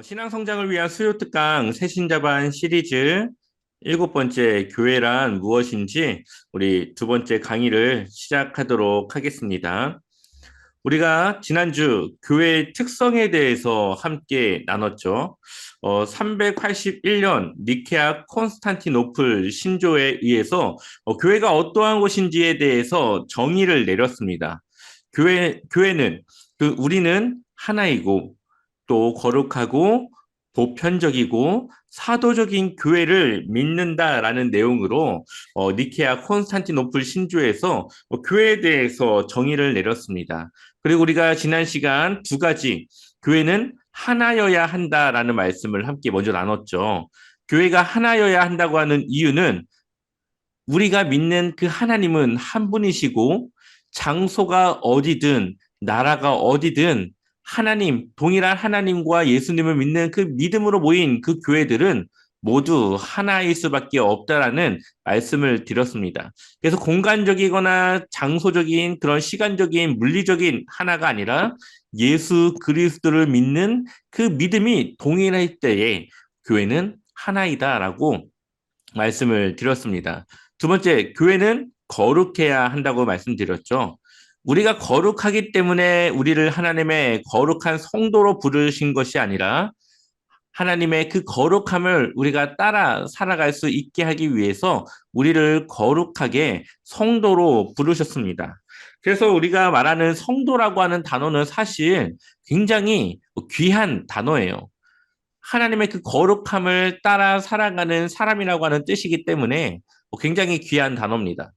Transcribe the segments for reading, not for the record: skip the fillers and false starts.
신앙 성장을 위한 수요 특강 새신자반 시리즈 일곱 번째 교회란 무엇인지 우리 두 번째 강의를 시작하도록 하겠습니다. 우리가 지난주 교회의 특성에 대해서 함께 나눴죠. 381년 니케아 콘스탄티노플 신조에 의해서 교회가 어떠한 곳인지에 대해서 정의를 내렸습니다. 교회는 우리는 하나이고 또 거룩하고 보편적이고 사도적인 교회를 믿는다라는 내용으로 니케아 콘스탄티노플 신조에서 교회에 대해서 정의를 내렸습니다. 그리고 우리가 지난 시간 두 가지 교회는 하나여야 한다라는 말씀을 함께 먼저 나눴죠. 교회가 하나여야 한다고 하는 이유는 우리가 믿는 그 하나님은 한 분이시고 장소가 어디든 나라가 어디든 하나님, 동일한 하나님과 예수님을 믿는 그 믿음으로 모인 그 교회들은 모두 하나일 수밖에 없다라는 말씀을 드렸습니다. 그래서 공간적이거나 장소적인 그런 시간적인 물리적인 하나가 아니라 예수 그리스도를 믿는 그 믿음이 동일할 때에 교회는 하나이다라고 말씀을 드렸습니다. 두 번째, 교회는 거룩해야 한다고 말씀드렸죠. 우리가 거룩하기 때문에 우리를 하나님의 거룩한 성도로 부르신 것이 아니라 하나님의 그 거룩함을 우리가 따라 살아갈 수 있게 하기 위해서 우리를 거룩하게 성도로 부르셨습니다. 그래서 우리가 말하는 성도라고 하는 단어는 사실 굉장히 귀한 단어예요. 하나님의 그 거룩함을 따라 살아가는 사람이라고 하는 뜻이기 때문에 굉장히 귀한 단어입니다.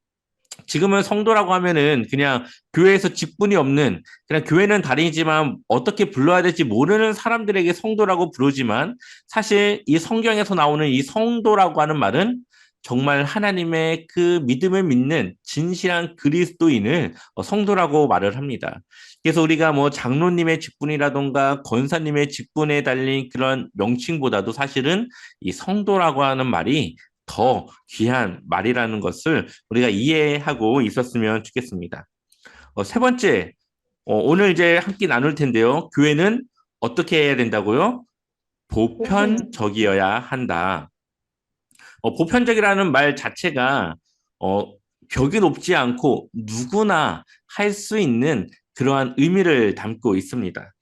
지금은 성도라고 하면은 그냥 교회에서 직분이 없는, 그냥 교회는 다니지만 어떻게 불러야 될지 모르는 사람들에게 성도라고 부르지만, 사실 이 성경에서 나오는 이 성도라고 하는 말은 정말 하나님의 그 믿음을 믿는 진실한 그리스도인을 성도라고 말을 합니다. 그래서 우리가 뭐 장로님의 직분이라던가 권사님의 직분에 달린 그런 명칭보다도 사실은 이 성도라고 하는 말이 더 귀한 말이라는 것을 우리가 이해하고 있었으면 좋겠습니다. 세 번째, 오늘 이제 함께 나눌 텐데요. 교회는 어떻게 해야 된다고요? 보편적이어야 한다. 보편적이라는 말 자체가 벽이 높지 않고 누구나 할 수 있는 그러한 의미를 담고 있습니다.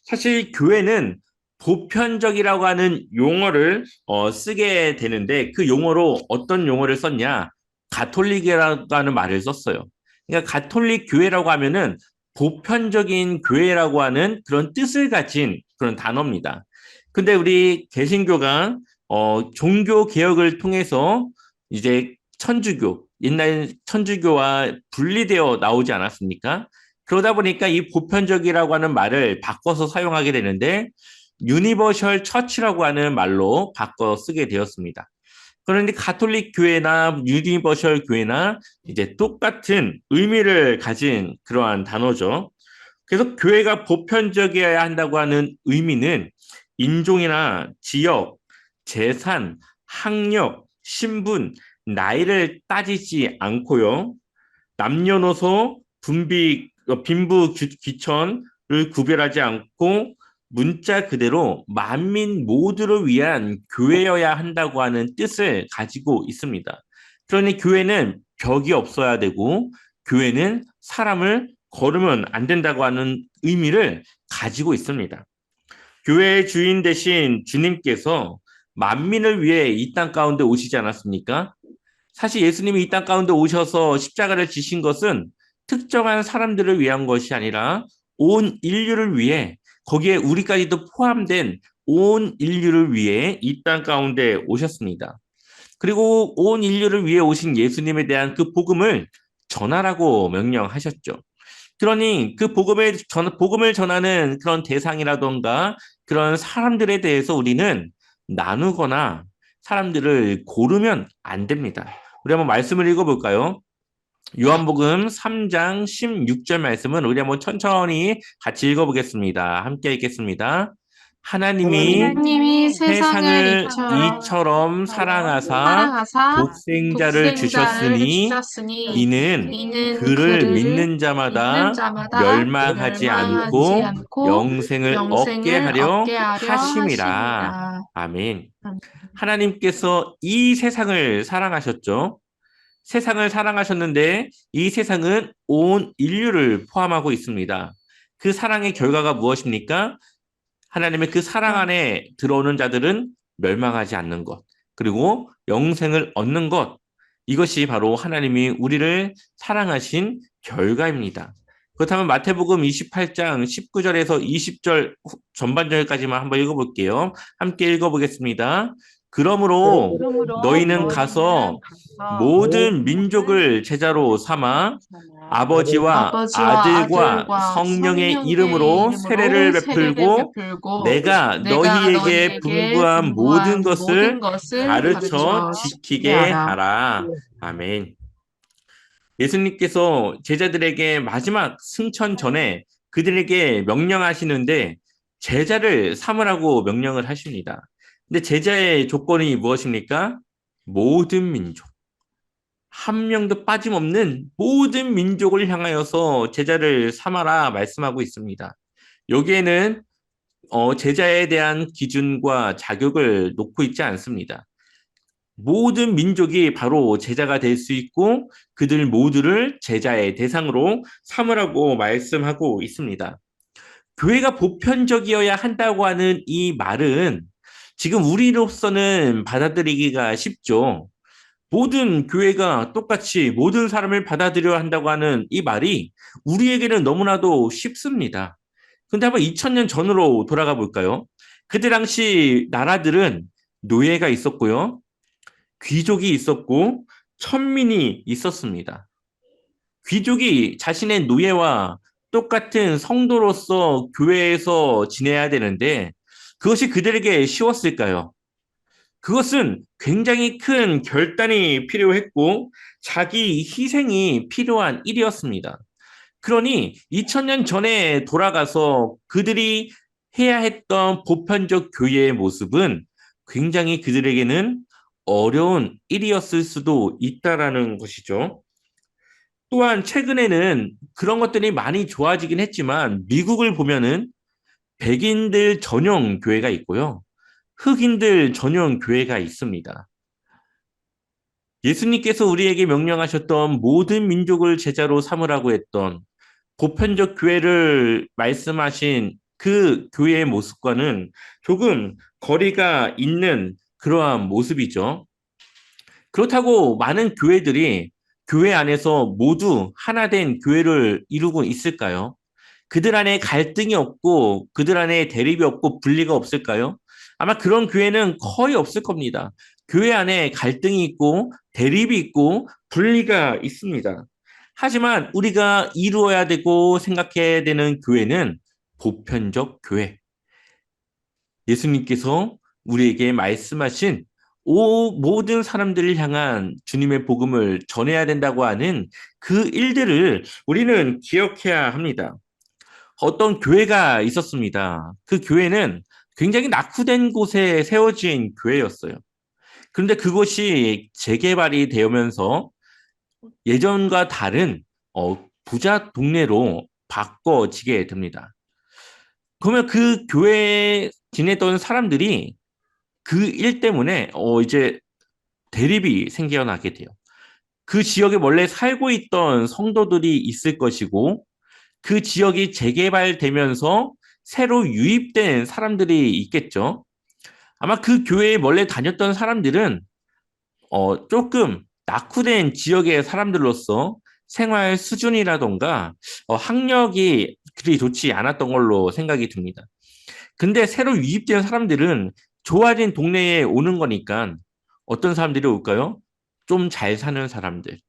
사실 교회는 보편적이라고 하는 용어를 쓰게 되는데 그 용어로 어떤 용어를 썼냐? 가톨릭이라고 하는 말을 썼어요. 그러니까 가톨릭 교회라고 하면은 보편적인 교회라고 하는 그런 뜻을 가진 그런 단어입니다. 근데 우리 개신교가 종교 개혁을 통해서 이제 천주교, 옛날 천주교와 분리되어 나오지 않았습니까? 그러다 보니까 이 보편적이라고 하는 말을 바꿔서 사용하게 되는데 유니버셜 처치라고 하는 말로 바꿔 쓰게 되었습니다. 그런데 가톨릭 교회나 유니버셜 교회나 이제 똑같은 의미를 가진 그러한 단어죠. 그래서 교회가 보편적이어야 한다고 하는 의미는 인종이나 지역, 재산, 학력, 신분, 나이를 따지지 않고요. 남녀노소, 빈부, 귀천을 구별하지 않고 문자 그대로 만민 모두를 위한 교회여야 한다고 하는 뜻을 가지고 있습니다. 그러니 교회는 벽이 없어야 되고 교회는 사람을 걸으면 안 된다고 하는 의미를 가지고 있습니다. 교회의 주인 되신 주님께서 만민을 위해 이 땅 가운데 오시지 않았습니까? 사실 예수님이 이 땅 가운데 오셔서 십자가를 지신 것은 특정한 사람들을 위한 것이 아니라 온 인류를 위해, 거기에 우리까지도 포함된 온 인류를 위해 이 땅 가운데 오셨습니다. 그리고 온 인류를 위해 오신 예수님에 대한 그 복음을 전하라고 명령하셨죠. 그러니 그 복음을 전하는 그런 대상이라던가 그런 사람들에 대해서 우리는 나누거나 사람들을 고르면 안 됩니다. 우리 한번 말씀을 읽어볼까요? 요한복음 3장 16절 말씀은 우리 한번 천천히 같이 읽어보겠습니다. 함께 읽겠습니다. 하나님이 하나님이 세상을 세상을 이처럼 이처럼 사랑하사 사랑하사 독생자를 독생자를 주셨으니 주셨으니 이는 이는 그를 그를 믿는 믿는 자마다 자마다 멸망하지 멸망하지 않고 않고 영생을 얻게 영생을 하려 얻게 하려 하심이라. 하심이라. 아멘. 하나님께서 이 세상을 사랑하셨죠. 세상을 사랑하셨는데 이 세상은 온 인류를 포함하고 있습니다. 그 사랑의 결과가 무엇입니까? 하나님의 그 사랑 안에 들어오는 자들은 멸망하지 않는 것, 그리고 영생을 얻는 것, 이것이 바로 하나님이 우리를 사랑하신 결과입니다. 그렇다면 마태복음 28장 19절에서 20절 전반절까지만 한번 읽어볼게요. 함께 읽어보겠습니다. 그러므로 그러므로 너희는 너희는 가서 가서 모든 모든 민족을 제자로 민족을 삼아 제자로 삼아 아버지와 아버지와 아들과 아들과 성령의 성령의 이름으로 세례를 이름으로 세례를 베풀고 베풀고 내가 내가 너희에게 너희에게 분부한 모든 분부한 것을 모든 것을 가르쳐 가르쳐 지키게 지키게 하라. 하라. 아멘. 예수님께서 제자들에게 마지막 승천 전에 그들에게 명령하시는데 제자를 삼으라고 명령을 하십니다. 근데 제자의 조건이 무엇입니까? 모든 민족. 한 명도 빠짐없는 모든 민족을 향하여서 제자를 삼아라 말씀하고 있습니다. 여기에는 제자에 대한 기준과 자격을 놓고 있지 않습니다. 모든 민족이 바로 제자가 될 수 있고 그들 모두를 제자의 대상으로 삼으라고 말씀하고 있습니다. 교회가 보편적이어야 한다고 하는 이 말은 지금 우리로서는 받아들이기가 쉽죠. 모든 교회가 똑같이 모든 사람을 받아들여야 한다고 하는 이 말이 우리에게는 너무나도 쉽습니다. 근데 한번 2000년 전으로 돌아가 볼까요? 그때 당시 나라들은 노예가 있었고요. 귀족이 있었고 천민이 있었습니다. 귀족이 자신의 노예와 똑같은 성도로서 교회에서 지내야 되는데 그것이 그들에게 쉬웠을까요? 그것은 굉장히 큰 결단이 필요했고 자기 희생이 필요한 일이었습니다. 그러니 2000년 전에 돌아가서 그들이 해야 했던 보편적 교회의 모습은 굉장히 그들에게는 어려운 일이었을 수도 있다라는 것이죠. 또한 최근에는 그런 것들이 많이 좋아지긴 했지만 미국을 보면은 백인들 전용 교회가 있고요. 흑인들 전용 교회가 있습니다. 예수님께서 우리에게 명령하셨던 모든 민족을 제자로 삼으라고 했던 보편적 교회를 말씀하신 그 교회의 모습과는 조금 거리가 있는 그러한 모습이죠. 그렇다고 많은 교회들이 교회 안에서 모두 하나 된 교회를 이루고 있을까요? 그들 안에 갈등이 없고 그들 안에 대립이 없고 분리가 없을까요? 아마 그런 교회는 거의 없을 겁니다. 교회 안에 갈등이 있고 대립이 있고 분리가 있습니다. 하지만 우리가 이루어야 되고 생각해야 되는 교회는 보편적 교회. 예수님께서 우리에게 말씀하신 모든 사람들을 향한 주님의 복음을 전해야 된다고 하는 그 일들을 우리는 기억해야 합니다. 어떤 교회가 있었습니다. 그 교회는 굉장히 낙후된 곳에 세워진 교회였어요. 그런데 그곳이 재개발이 되면서 예전과 다른 부자 동네로 바꿔지게 됩니다. 그러면 그 교회에 지내던 사람들이 그 일 때문에 이제 대립이 생겨나게 돼요. 그 지역에 원래 살고 있던 성도들이 있을 것이고 그 지역이 재개발되면서 새로 유입된 사람들이 있겠죠. 아마 그 교회에 원래 다녔던 사람들은 조금 낙후된 지역의 사람들로서 생활 수준이라던가 학력이 그리 좋지 않았던 걸로 생각이 듭니다. 근데 새로 유입된 사람들은 좋아진 동네에 오는 거니까 어떤 사람들이 올까요? 좀 잘 사는 사람들,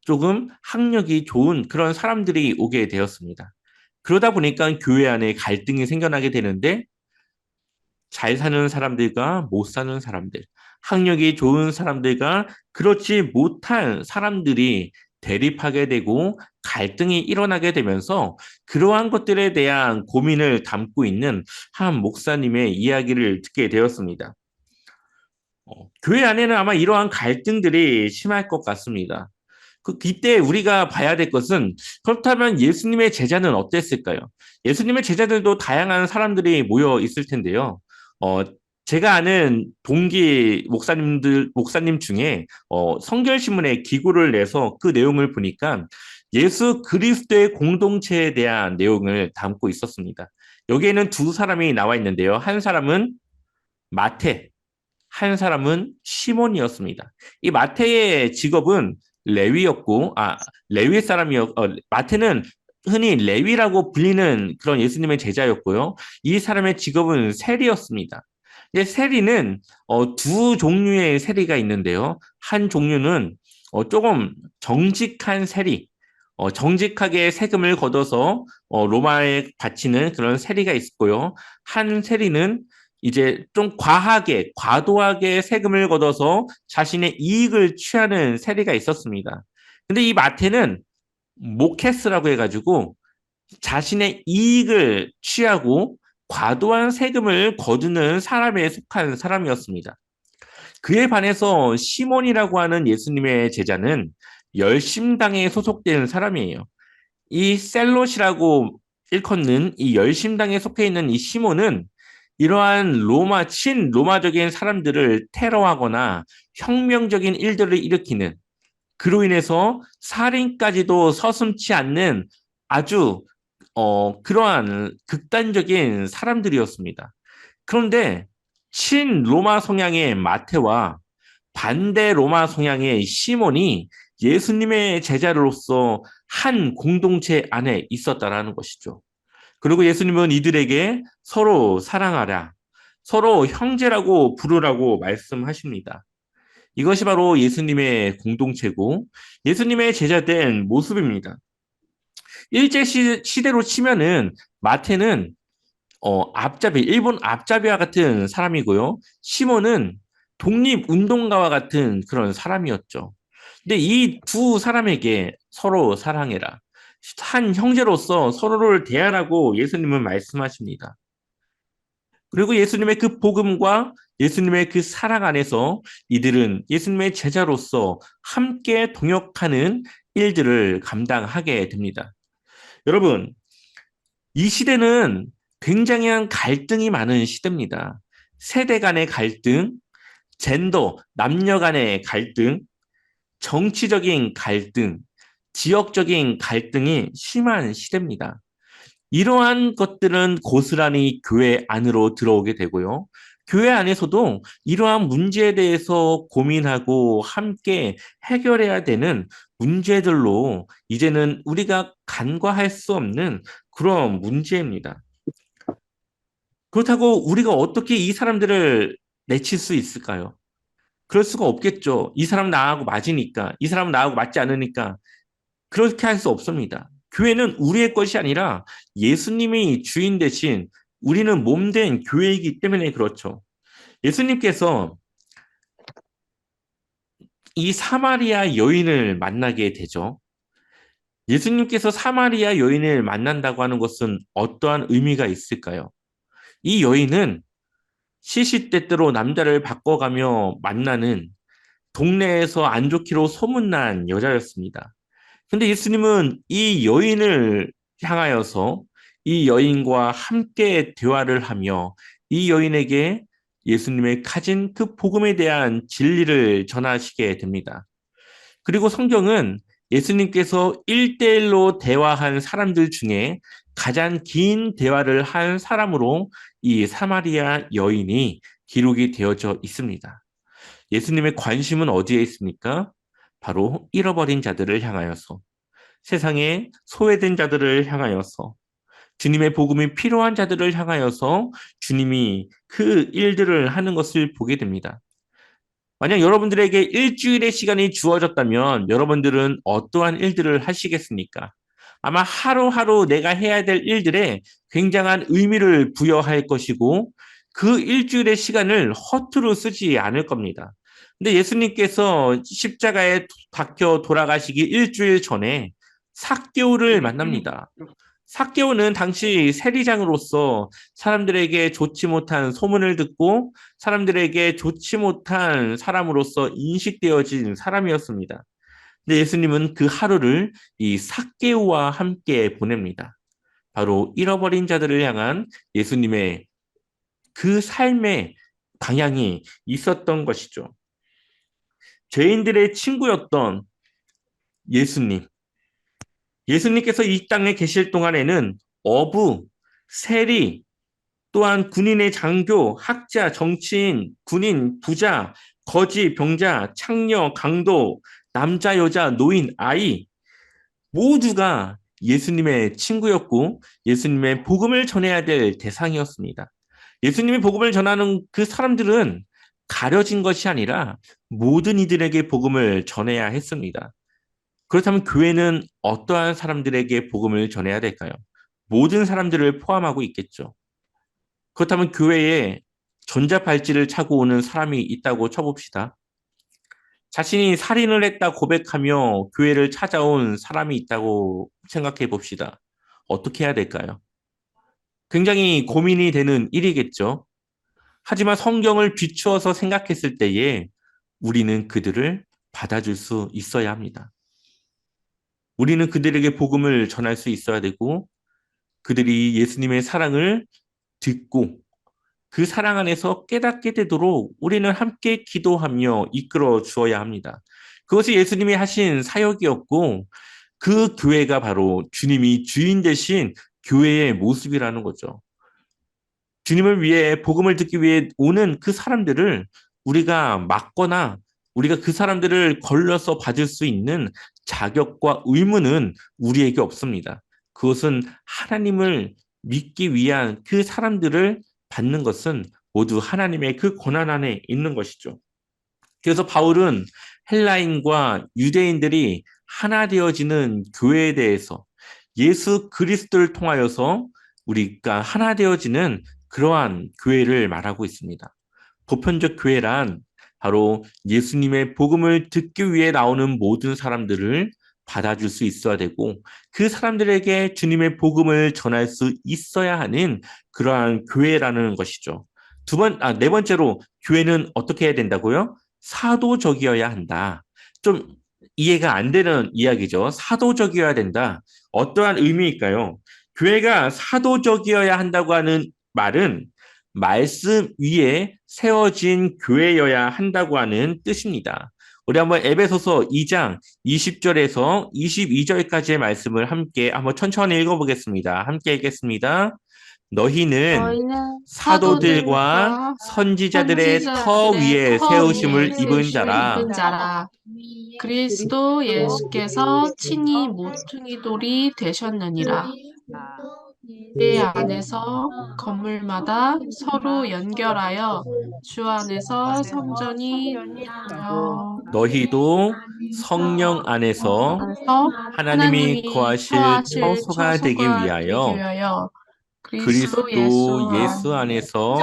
조금 학력이 좋은 그런 사람들이 오게 되었습니다. 그러다 보니까 교회 안에 갈등이 생겨나게 되는데 잘 사는 사람들과 못 사는 사람들, 학력이 좋은 사람들과 그렇지 못한 사람들이 대립하게 되고 갈등이 일어나게 되면서 그러한 것들에 대한 고민을 담고 있는 한 목사님의 이야기를 듣게 되었습니다. 교회 안에는 아마 이러한 갈등들이 심할 것 같습니다. 이때 우리가 봐야 될 것은 그렇다면 예수님의 제자는 어땠을까요? 예수님의 제자들도 다양한 사람들이 모여 있을 텐데요. 어, 제가 아는 동기 목사님 중에 성결신문에 기고를 내서 그 내용을 보니까 예수 그리스도의 공동체에 대한 내용을 담고 있었습니다. 여기에는 두 사람이 나와 있는데요. 한 사람은 마태, 한 사람은 시몬이었습니다. 이 마태의 직업은 레위였고, 레위 마태는 흔히 레위라고 불리는 그런 예수님의 제자였고요. 이 사람의 직업은 세리였습니다. 근데 세리는 두 종류의 세리가 있는데요. 한 종류는 조금 정직한 세리, 정직하게 세금을 걷어서 로마에 바치는 그런 세리가 있고요. 한 세리는 이제 좀 과도하게 세금을 걷어서 자신의 이익을 취하는 세리가 있었습니다. 근데 이 마태는 모케스라고 해가지고 자신의 이익을 취하고 과도한 세금을 거두는 사람에 속한 사람이었습니다. 그에 반해서 시몬이라고 하는 예수님의 제자는 열심당에 소속된 사람이에요. 이 셀롯이라고 일컫는 이 열심당에 속해 있는 이 시몬은 이러한 친로마적인 사람들을 테러하거나 혁명적인 일들을 일으키는, 그로 인해서 살인까지도 서슴지 않는 아주 그러한 극단적인 사람들이었습니다. 그런데 친로마 성향의 마태와 반대 로마 성향의 시몬이 예수님의 제자로서 한 공동체 안에 있었다라는 것이죠. 그리고 예수님은 이들에게 서로 사랑하라, 서로 형제라고 부르라고 말씀하십니다. 이것이 바로 예수님의 공동체고 예수님의 제자된 모습입니다. 일제 시대로 치면은 마태는 일본 앞잡이와 같은 사람이고요. 시몬은 독립운동가와 같은 그런 사람이었죠. 근데 이 두 사람에게 서로 사랑해라, 한 형제로서 서로를 대하라고 예수님은 말씀하십니다. 그리고 예수님의 그 복음과 예수님의 그 사랑 안에서 이들은 예수님의 제자로서 함께 동역하는 일들을 감당하게 됩니다. 여러분, 이 시대는 굉장한 갈등이 많은 시대입니다. 세대 간의 갈등, 남녀 간의 갈등, 정치적인 갈등, 지역적인 갈등이 심한 시대입니다. 이러한 것들은 고스란히 교회 안으로 들어오게 되고요. 교회 안에서도 이러한 문제에 대해서 고민하고 함께 해결해야 되는 문제들로 이제는 우리가 간과할 수 없는 그런 문제입니다. 그렇다고 우리가 어떻게 이 사람들을 내칠 수 있을까요? 그럴 수가 없겠죠. 이 사람 나하고 맞으니까, 이 사람 나하고 맞지 않으니까 그렇게 할 수 없습니다. 교회는 우리의 것이 아니라 예수님이 주인 대신 우리는 몸된 교회이기 때문에 그렇죠. 예수님께서 이 사마리아 여인을 만나게 되죠. 예수님께서 사마리아 여인을 만난다고 하는 것은 어떠한 의미가 있을까요? 이 여인은 시시때때로 남자를 바꿔가며 만나는 동네에서 안 좋기로 소문난 여자였습니다. 근데 예수님은 이 여인을 향하여서 이 여인과 함께 대화를 하며 이 여인에게 예수님의 가진 그 복음에 대한 진리를 전하시게 됩니다. 그리고 성경은 예수님께서 1대1로 대화한 사람들 중에 가장 긴 대화를 한 사람으로 이 사마리아 여인이 기록이 되어져 있습니다. 예수님의 관심은 어디에 있습니까? 바로 잃어버린 자들을 향하여서, 세상에 소외된 자들을 향하여서, 주님의 복음이 필요한 자들을 향하여서 주님이 그 일들을 하는 것을 보게 됩니다. 만약 여러분들에게 일주일의 시간이 주어졌다면 여러분들은 어떠한 일들을 하시겠습니까? 아마 하루하루 내가 해야 될 일들에 굉장한 의미를 부여할 것이고 그 일주일의 시간을 허투루 쓰지 않을 겁니다. 근데 예수님께서 십자가에 박혀 돌아가시기 일주일 전에 삭개오를 만납니다. 삭개오는 당시 세리장으로서 사람들에게 좋지 못한 소문을 듣고 사람들에게 좋지 못한 사람으로서 인식되어진 사람이었습니다. 근데 예수님은 그 하루를 이 삭개오와 함께 보냅니다. 바로 잃어버린 자들을 향한 예수님의 그 삶의 방향이 있었던 것이죠. 죄인들의 친구였던 예수님. 예수님께서 이 땅에 계실 동안에는 어부, 세리, 또한 군인의 장교, 학자, 정치인, 군인, 부자, 거지, 병자, 창녀, 강도, 남자, 여자, 노인, 아이 모두가 예수님의 친구였고 예수님의 복음을 전해야 될 대상이었습니다. 예수님의 복음을 전하는 그 사람들은 가려진 것이 아니라 모든 이들에게 복음을 전해야 했습니다. 그렇다면 교회는 어떠한 사람들에게 복음을 전해야 될까요? 모든 사람들을 포함하고 있겠죠. 그렇다면 교회에 전자발찌를 차고 오는 사람이 있다고 쳐봅시다. 자신이 살인을 했다 고백하며 교회를 찾아온 사람이 있다고 생각해 봅시다. 어떻게 해야 될까요? 굉장히 고민이 되는 일이겠죠. 하지만 성경을 비추어서 생각했을 때에 우리는 그들을 받아줄 수 있어야 합니다. 우리는 그들에게 복음을 전할 수 있어야 되고 그들이 예수님의 사랑을 듣고 그 사랑 안에서 깨닫게 되도록 우리는 함께 기도하며 이끌어 주어야 합니다. 그것이 예수님이 하신 사역이었고 그 교회가 바로 주님이 주인 되신 교회의 모습이라는 거죠. 주님을 위해 복음을 듣기 위해 오는 그 사람들을 우리가 막거나 우리가 그 사람들을 걸러서 받을 수 있는 자격과 의무는 우리에게 없습니다. 그것은 하나님을 믿기 위한 그 사람들을 받는 것은 모두 하나님의 그 권한 안에 있는 것이죠. 그래서 바울은 헬라인과 유대인들이 하나 되어지는 교회에 대해서 예수 그리스도를 통하여서 우리가 하나 되어지는 그러한 교회를 말하고 있습니다. 보편적 교회란 바로 예수님의 복음을 듣기 위해 나오는 모든 사람들을 받아줄 수 있어야 되고 그 사람들에게 주님의 복음을 전할 수 있어야 하는 그러한 교회라는 것이죠. 네 번째로 교회는 어떻게 해야 된다고요? 사도적이어야 한다. 좀 이해가 안 되는 이야기죠. 사도적이어야 된다. 어떠한 의미일까요? 교회가 사도적이어야 한다고 하는 말은 말씀 위에 세워진 교회여야 한다고 하는 뜻입니다. 우리 한번 에베소서 2장 20절에서 22절까지의 말씀을 함께 한번 천천히 읽어보겠습니다. 함께 읽겠습니다. 너희는 너희는 사도들과 사도들과 선지자들의 터 선지자들의 위에 터 세우심을 위에 입은 세우심을 자라. 입은 자라. 그리스도 예수께서 친히 모퉁이 돌이 되셨느니라. 그 안에서 건물마다 서로 연결하여 주 안에서 성전이 너희도 성령 안에서 안에서 하나님이 하나님이 거하실 처하실 처소가 되기 처소가 되기 위하여 위하여 그리스도 예수 그리스도 예수 안에서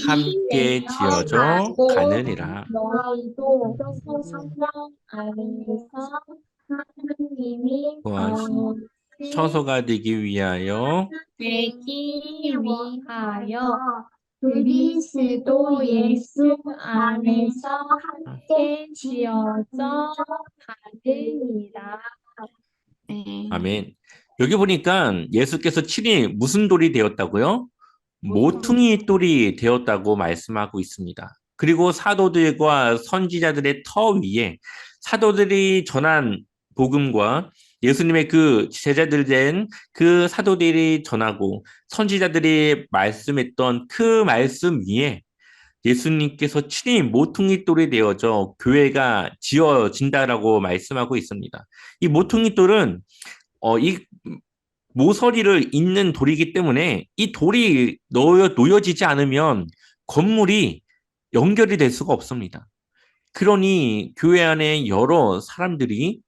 함께 지어져 가느니라. 너희도 성령 안에서 하나님이 거하실 처소가 되기 위하여 되기 위하여 그리스도 예수 안에서 함께 지어져 가느니라. 네. 아멘. 여기 보니까 예수께서 친히 무슨 돌이 되었다고요? 모퉁이 돌이 되었다고 말씀하고 있습니다. 그리고 사도들과 선지자들의 터 위에 사도들이 전한 복음과 예수님의 그 제자들 된 그 사도들이 전하고 선지자들이 말씀했던 그 말씀 위에 예수님께서 친히 모퉁이 돌이 되어져 교회가 지어진다라고 말씀하고 있습니다. 이 모퉁이 돌은 이 모서리를 잇는 돌이기 때문에 이 돌이 놓여지지 않으면 건물이 연결이 될 수가 없습니다. 그러니 교회 안에 여러 사람들이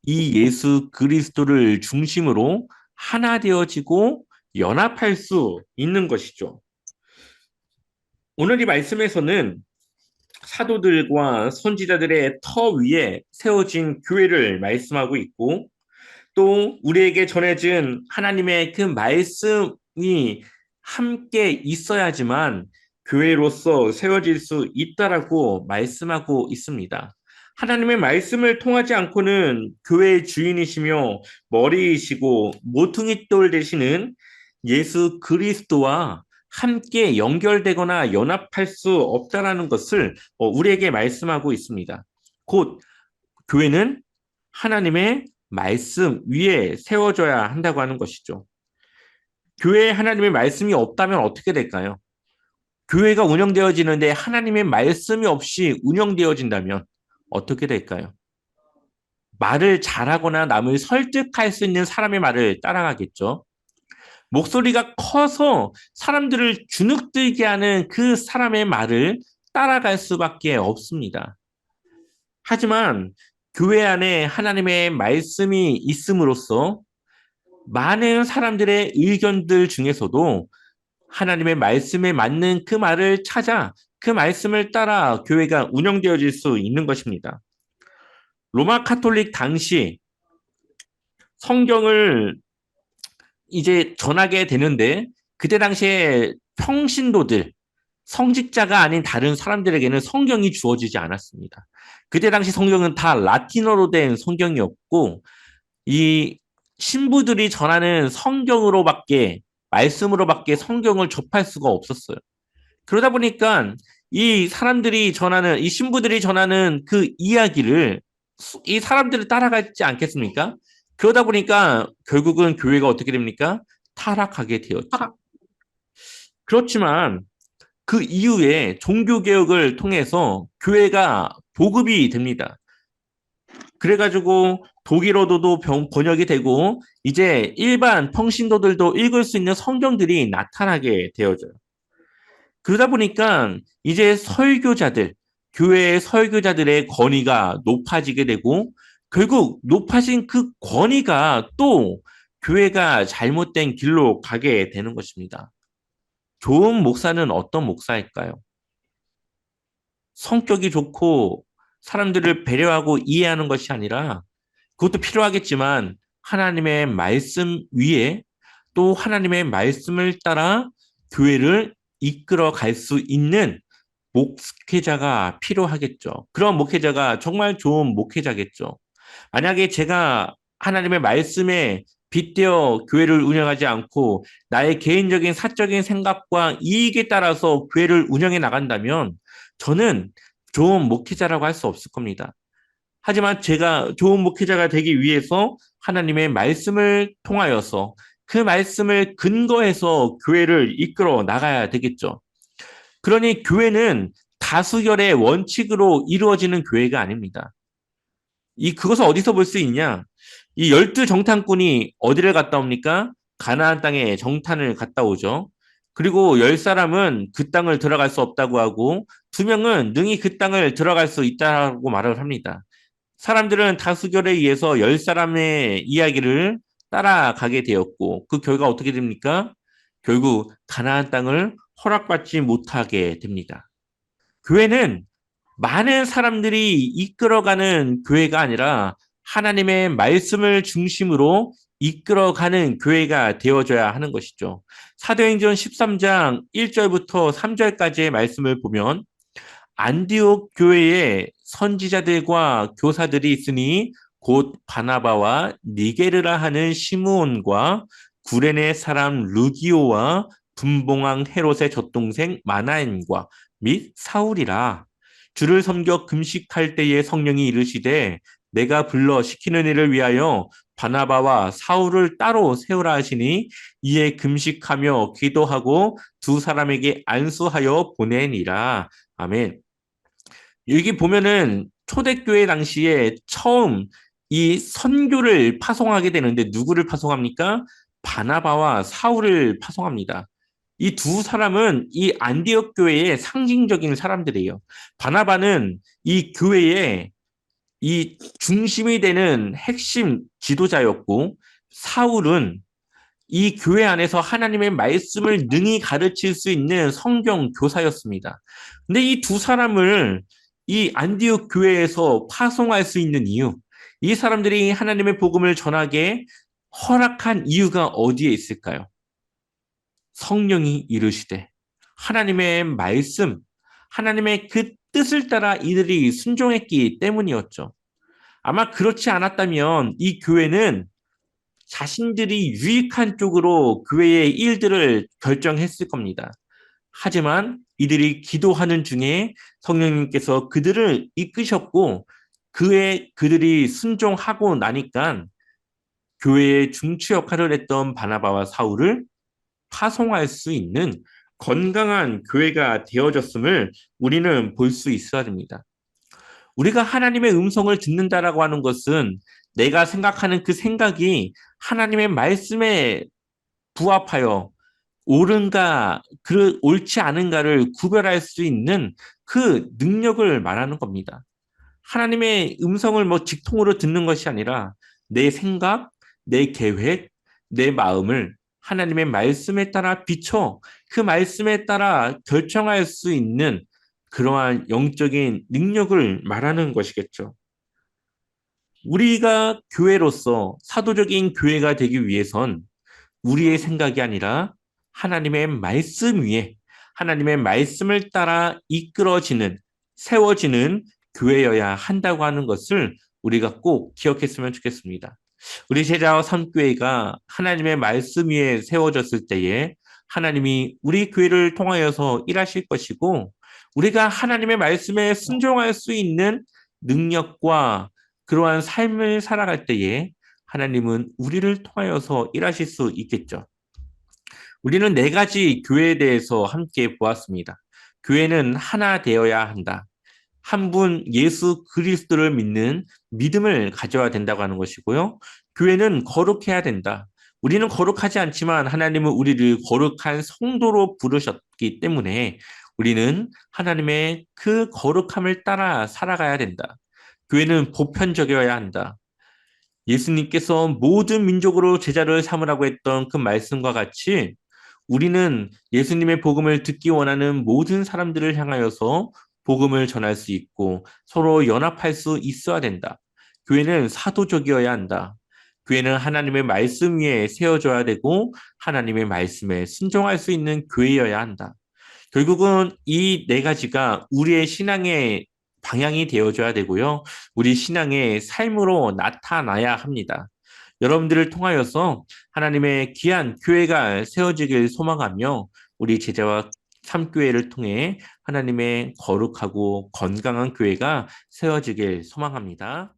이 예수 그리스도를 중심으로 하나 되어지고 연합할 수 있는 것이죠. 오늘 이 말씀에서는 사도들과 선지자들의 터 위에 세워진 교회를 말씀하고 있고 또 우리에게 전해진 하나님의 그 말씀이 함께 있어야지만 교회로서 세워질 수 있다라고 말씀하고 있습니다. 하나님의 말씀을 통하지 않고는 교회의 주인이시며 머리이시고 모퉁이돌 되시는 예수 그리스도와 함께 연결되거나 연합할 수 없다라는 것을 우리에게 말씀하고 있습니다. 곧 교회는 하나님의 말씀 위에 세워져야 한다고 하는 것이죠. 교회에 하나님의 말씀이 없다면 어떻게 될까요? 교회가 운영되어지는데 하나님의 말씀이 없이 운영되어진다면 어떻게 될까요? 말을 잘하거나 남을 설득할 수 있는 사람의 말을 따라가겠죠. 목소리가 커서 사람들을 주눅들게 하는 그 사람의 말을 따라갈 수밖에 없습니다. 하지만 교회 안에 하나님의 말씀이 있음으로써 많은 사람들의 의견들 중에서도 하나님의 말씀에 맞는 그 말을 찾아 그 말씀을 따라 교회가 운영되어질 수 있는 것입니다. 로마 카톨릭 당시 성경을 이제 전하게 되는데 그때 당시에 평신도들, 성직자가 아닌 다른 사람들에게는 성경이 주어지지 않았습니다. 그때 당시 성경은 다 라틴어로 된 성경이었고 이 신부들이 전하는 성경으로밖에 말씀으로밖에 성경을 접할 수가 없었어요. 그러다 보니까 이 사람들이 전하는 이 신부들이 전하는 그 이야기를 이 사람들을 따라가지 않겠습니까? 그러다 보니까 결국은 교회가 어떻게 됩니까? 타락하게 되었죠. 그렇지만 그 이후에 종교개혁을 통해서 교회가 보급이 됩니다. 그래가지고 독일어도 번역이 되고 이제 일반 평신도들도 읽을 수 있는 성경들이 나타나게 되어져요. 그러다 보니까 이제 설교자들, 교회의 설교자들의 권위가 높아지게 되고 결국 높아진 그 권위가 또 교회가 잘못된 길로 가게 되는 것입니다. 좋은 목사는 어떤 목사일까요? 성격이 좋고 사람들을 배려하고 이해하는 것이 아니라 그것도 필요하겠지만 하나님의 말씀 위에 또 하나님의 말씀을 따라 교회를 이끌어 갈 수 있는 목회자가 필요하겠죠. 그런 목회자가 정말 좋은 목회자겠죠. 만약에 제가 하나님의 말씀에 빗대어 교회를 운영하지 않고 나의 개인적인 사적인 생각과 이익에 따라서 교회를 운영해 나간다면 저는 좋은 목회자라고 할 수 없을 겁니다. 하지만 제가 좋은 목회자가 되기 위해서 하나님의 말씀을 통하여서 그 말씀을 근거해서 교회를 이끌어 나가야 되겠죠. 그러니 교회는 다수결의 원칙으로 이루어지는 교회가 아닙니다. 그것을 어디서 볼 수 있냐? 이 12정탐꾼이 어디를 갔다 옵니까? 가나안 땅에 정탐을 갔다 오죠. 그리고 10사람은 그 땅을 들어갈 수 없다고 하고 2명은 능히 그 땅을 들어갈 수 있다고 말을 합니다. 사람들은 다수결에 의해서 10사람의 이야기를 따라가게 되었고 그 결과 어떻게 됩니까? 결국 가나안 땅을 허락받지 못하게 됩니다. 교회는 많은 사람들이 이끌어가는 교회가 아니라 하나님의 말씀을 중심으로 이끌어가는 교회가 되어져야 하는 것이죠. 사도행전 13장 1절부터 3절까지의 말씀을 보면 안디옥 교회에 선지자들과 교사들이 있으니 곧 바나바와 니게르라 하는 시므온과 구레네 사람 루기오와 분봉왕 헤롯의 젖동생 마나엔과 및 사울이라. 주를 섬겨 금식할 때에 성령이 이르시되 내가 불러 시키는 일을 위하여 바나바와 사울을 따로 세우라 하시니 이에 금식하며 기도하고 두 사람에게 안수하여 보내니라. 아멘. 여기 보면은 초대교회 당시에 처음 이 선교를 파송하게 되는데 누구를 파송합니까? 바나바와 사울을 파송합니다. 이 두 사람은 이 안디옥 교회의 상징적인 사람들이에요. 바나바는 이 교회의 이 중심이 되는 핵심 지도자였고 사울은 이 교회 안에서 하나님의 말씀을 능히 가르칠 수 있는 성경 교사였습니다. 근데 이 두 사람을 이 안디옥 교회에서 파송할 수 있는 이유, 이 사람들이 하나님의 복음을 전하게 허락한 이유가 어디에 있을까요? 성령이 이르시되 하나님의 말씀, 하나님의 그 뜻을 따라 이들이 순종했기 때문이었죠. 아마 그렇지 않았다면 이 교회는 자신들이 유익한 쪽으로 교회의 일들을 결정했을 겁니다. 하지만 이들이 기도하는 중에 성령님께서 그들을 이끄셨고 그들이 순종하고 나니까 교회의 중추 역할을 했던 바나바와 사울을 파송할 수 있는 건강한 교회가 되어졌음을 우리는 볼 수 있어야 됩니다. 우리가 하나님의 음성을 듣는다라고 하는 것은 내가 생각하는 그 생각이 하나님의 말씀에 부합하여 옳은가, 옳지 않은가를 구별할 수 있는 그 능력을 말하는 겁니다. 하나님의 음성을 직통으로 듣는 것이 아니라 내 생각, 내 계획, 내 마음을 하나님의 말씀에 따라 비춰 그 말씀에 따라 결정할 수 있는 그러한 영적인 능력을 말하는 것이겠죠. 우리가 교회로서 사도적인 교회가 되기 위해선 우리의 생각이 아니라 하나님의 말씀 위에 하나님의 말씀을 따라 이끌어지는, 세워지는 교회여야 한다고 하는 것을 우리가 꼭 기억했으면 좋겠습니다. 우리 제자와 섬교회가 하나님의 말씀 위에 세워졌을 때에 하나님이 우리 교회를 통하여서 일하실 것이고 우리가 하나님의 말씀에 순종할 수 있는 능력과 그러한 삶을 살아갈 때에 하나님은 우리를 통하여서 일하실 수 있겠죠. 우리는 네 가지 교회에 대해서 함께 보았습니다. 교회는 하나 되어야 한다. 한 분 예수 그리스도를 믿는 믿음을 가져야 된다고 하는 것이고요. 교회는 거룩해야 된다. 우리는 거룩하지 않지만 하나님은 우리를 거룩한 성도로 부르셨기 때문에 우리는 하나님의 그 거룩함을 따라 살아가야 된다. 교회는 보편적이어야 한다. 예수님께서 모든 민족으로 제자를 삼으라고 했던 그 말씀과 같이 우리는 예수님의 복음을 듣기 원하는 모든 사람들을 향하여서 복음을 전할 수 있고 서로 연합할 수 있어야 된다. 교회는 사도적이어야 한다. 교회는 하나님의 말씀 위에 세워져야 되고 하나님의 말씀에 순종할 수 있는 교회여야 한다. 결국은 이 네 가지가 우리의 신앙의 방향이 되어줘야 되고요. 우리 신앙의 삶으로 나타나야 합니다. 여러분들을 통하여서 하나님의 귀한 교회가 세워지길 소망하며 우리 제자와 참교회를 통해 하나님의 거룩하고 건강한 교회가 세워지길 소망합니다.